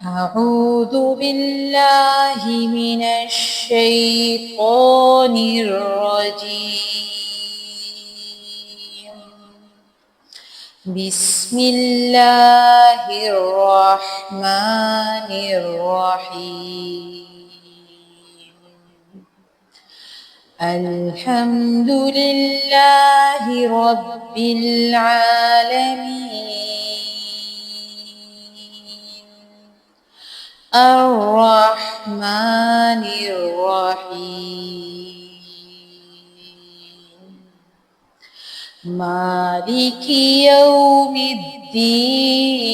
أعوذ بالله من الشيطان الرجيم. بسم الله الرحمن الرحيم. الحمد لله رب العالمين، الرحمن الرحيم، مالك يوم الدين.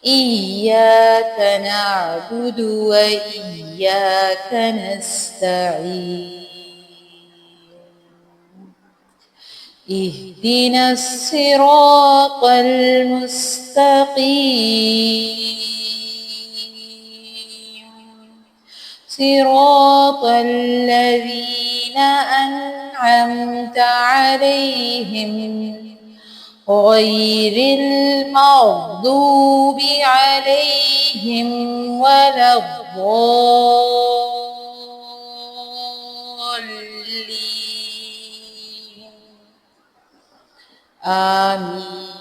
إياك نعبد وإياك نستعين. اهدنا الصراط المستقيم، صراط الذين أنعمت عليهم غير المغضوب عليهم ولا الضالين. آمين.